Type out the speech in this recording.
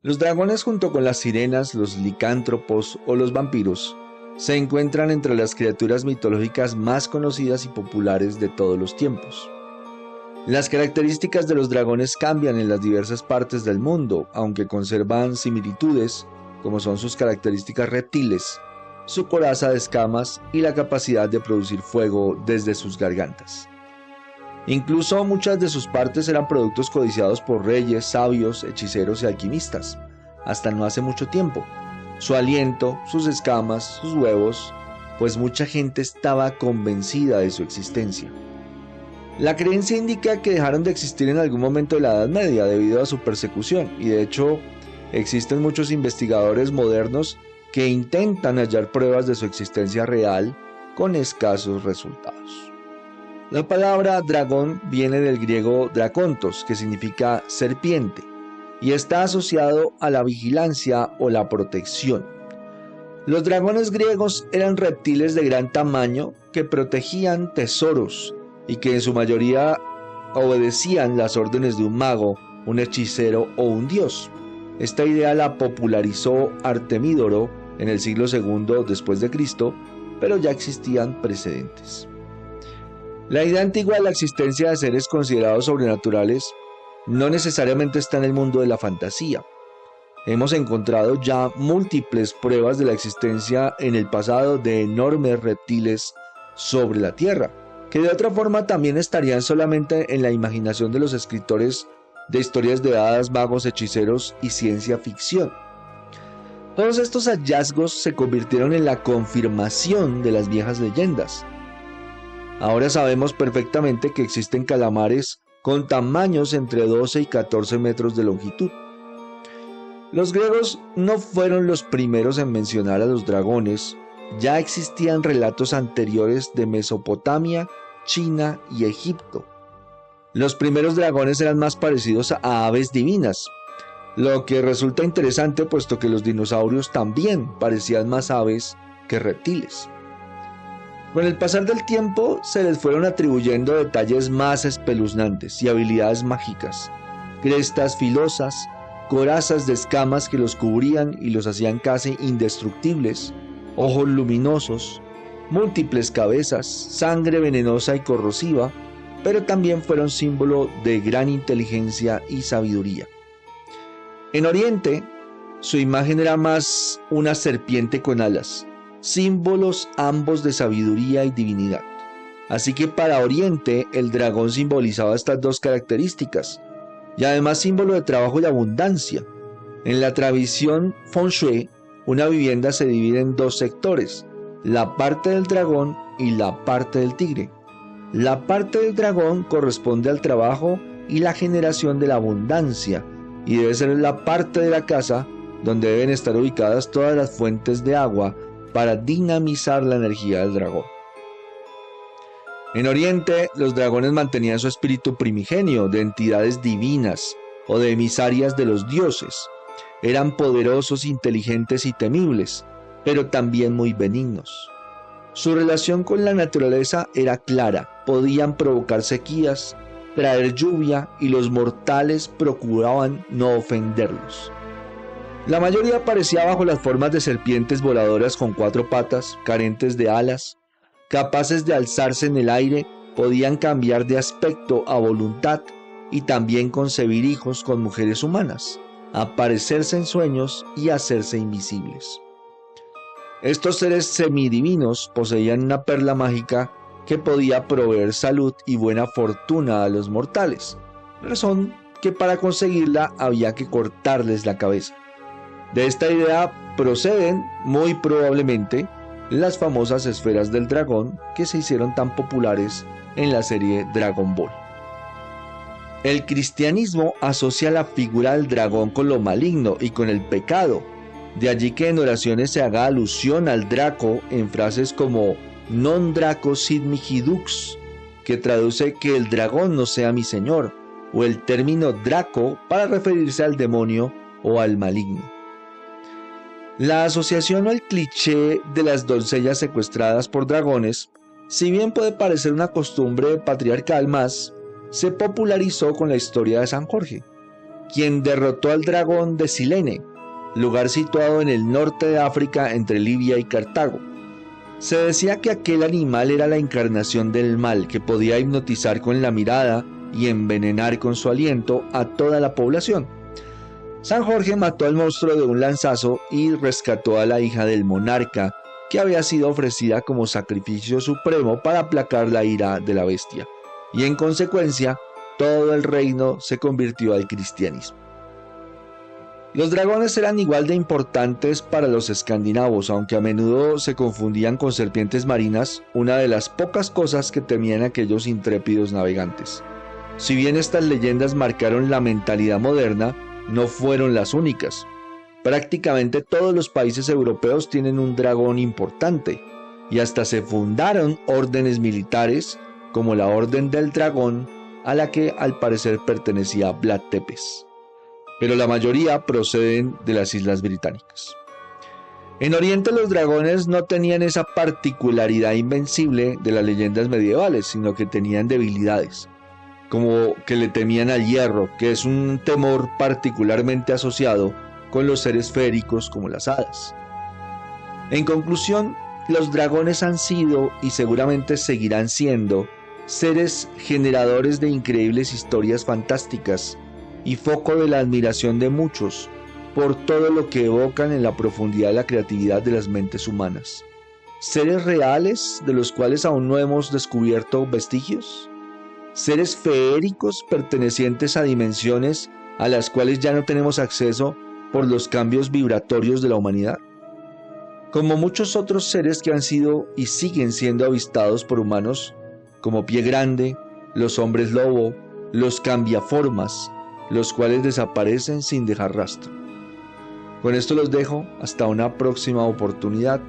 Los dragones junto con las sirenas, los licántropos o los vampiros se encuentran entre las criaturas mitológicas más conocidas y populares de todos los tiempos. Las características de los dragones cambian en las diversas partes del mundo, aunque conservan similitudes, como son sus características reptiles, su coraza de escamas y la capacidad de producir fuego desde sus gargantas. Incluso muchas de sus partes eran productos codiciados por reyes, sabios, hechiceros y alquimistas, hasta no hace mucho tiempo. Su aliento, sus escamas, sus huevos, pues mucha gente estaba convencida de su existencia. La creencia indica que dejaron de existir en algún momento de la Edad Media debido a su persecución, y de hecho existen muchos investigadores modernos que intentan hallar pruebas de su existencia real con escasos resultados. La palabra dragón viene del griego dracontos, que significa serpiente, y está asociado a la vigilancia o la protección. Los dragones griegos eran reptiles de gran tamaño que protegían tesoros y que en su mayoría obedecían las órdenes de un mago, un hechicero o un dios. Esta idea la popularizó Artemídoro en el siglo II después de Cristo, pero ya existían precedentes. La idea antigua de la existencia de seres considerados sobrenaturales no necesariamente está en el mundo de la fantasía. Hemos encontrado ya múltiples pruebas de la existencia en el pasado de enormes reptiles sobre la Tierra, que de otra forma también estarían solamente en la imaginación de los escritores de historias de hadas, magos, hechiceros y ciencia ficción. Todos estos hallazgos se convirtieron en la confirmación de las viejas leyendas. Ahora sabemos perfectamente que existen calamares con tamaños entre 12 y 14 metros de longitud. Los griegos no fueron los primeros en mencionar a los dragones, ya existían relatos anteriores de Mesopotamia, China y Egipto. Los primeros dragones eran más parecidos a aves divinas, lo que resulta interesante puesto que los dinosaurios también parecían más aves que reptiles. Con el pasar del tiempo se les fueron atribuyendo detalles más espeluznantes y habilidades mágicas, crestas filosas, corazas de escamas que los cubrían y los hacían casi indestructibles, ojos luminosos, múltiples cabezas, sangre venenosa y corrosiva, pero también fueron símbolo de gran inteligencia y sabiduría. En Oriente, su imagen era más una serpiente con alas, símbolos ambos de sabiduría y divinidad. Así que para Oriente el dragón simbolizaba estas dos características, y además símbolo de trabajo y abundancia. En la tradición Feng Shui, una vivienda se divide en dos sectores, la parte del dragón y la parte del tigre. La parte del dragón corresponde al trabajo y la generación de la abundancia, y debe ser la parte de la casa donde deben estar ubicadas todas las fuentes de agua para dinamizar la energía del dragón. En Oriente, los dragones mantenían su espíritu primigenio de entidades divinas o de emisarias de los dioses. Eran poderosos, inteligentes y temibles, pero también muy benignos. Su relación con la naturaleza era clara, podían provocar sequías, traer lluvia y los mortales procuraban no ofenderlos. La mayoría aparecía bajo las formas de serpientes voladoras con 4 patas, carentes de alas, capaces de alzarse en el aire, podían cambiar de aspecto a voluntad y también concebir hijos con mujeres humanas, aparecerse en sueños y hacerse invisibles. Estos seres semidivinos poseían una perla mágica que podía proveer salud y buena fortuna a los mortales, razón que para conseguirla había que cortarles la cabeza. De esta idea proceden, muy probablemente, las famosas esferas del dragón que se hicieron tan populares en la serie Dragon Ball. El cristianismo asocia la figura del dragón con lo maligno y con el pecado. De allí que en oraciones se haga alusión al Draco en frases como non Draco sit mihi dux, que traduce que el dragón no sea mi señor, o el término Draco para referirse al demonio o al maligno. La asociación o el cliché de las doncellas secuestradas por dragones, si bien puede parecer una costumbre patriarcal más, se popularizó con la historia de San Jorge. quien derrotó al dragón de Silene, lugar situado en el norte de África entre Libia y Cartago. Se decía que aquel animal era la encarnación del mal, que podía hipnotizar con la mirada y envenenar con su aliento a toda la población. San Jorge mató al monstruo de un lanzazo y rescató a la hija del monarca, que había sido ofrecida como sacrificio supremo para aplacar la ira de la bestia, y en consecuencia todo el reino se convirtió al cristianismo. Los dragones eran igual de importantes para los escandinavos, aunque a menudo se confundían con serpientes marinas, una de las pocas cosas que temían aquellos intrépidos navegantes. Si bien estas leyendas marcaron la mentalidad moderna, no fueron las únicas. Prácticamente todos los países europeos tienen un dragón importante, y hasta se fundaron órdenes militares, como la Orden del Dragón, a la que al parecer pertenecía Vlad Tepes. Pero la mayoría proceden de las Islas Británicas. En Oriente los dragones no tenían esa particularidad invencible de las leyendas medievales, sino que tenían debilidades, como que le temían al hierro, que es un temor particularmente asociado con los seres féricos como las hadas. En conclusión, los dragones han sido y seguramente seguirán siendo seres generadores de increíbles historias fantásticas y foco de la admiración de muchos por todo lo que evocan en la profundidad de la creatividad de las mentes humanas. ¿Seres reales de los cuales aún no hemos descubierto vestigios? ¿Seres feéricos pertenecientes a dimensiones a las cuales ya no tenemos acceso por los cambios vibratorios de la humanidad? Como muchos otros seres que han sido y siguen siendo avistados por humanos, como Pie Grande, los hombres lobo, los cambiaformas, los cuales desaparecen sin dejar rastro. Con esto los dejo hasta una próxima oportunidad.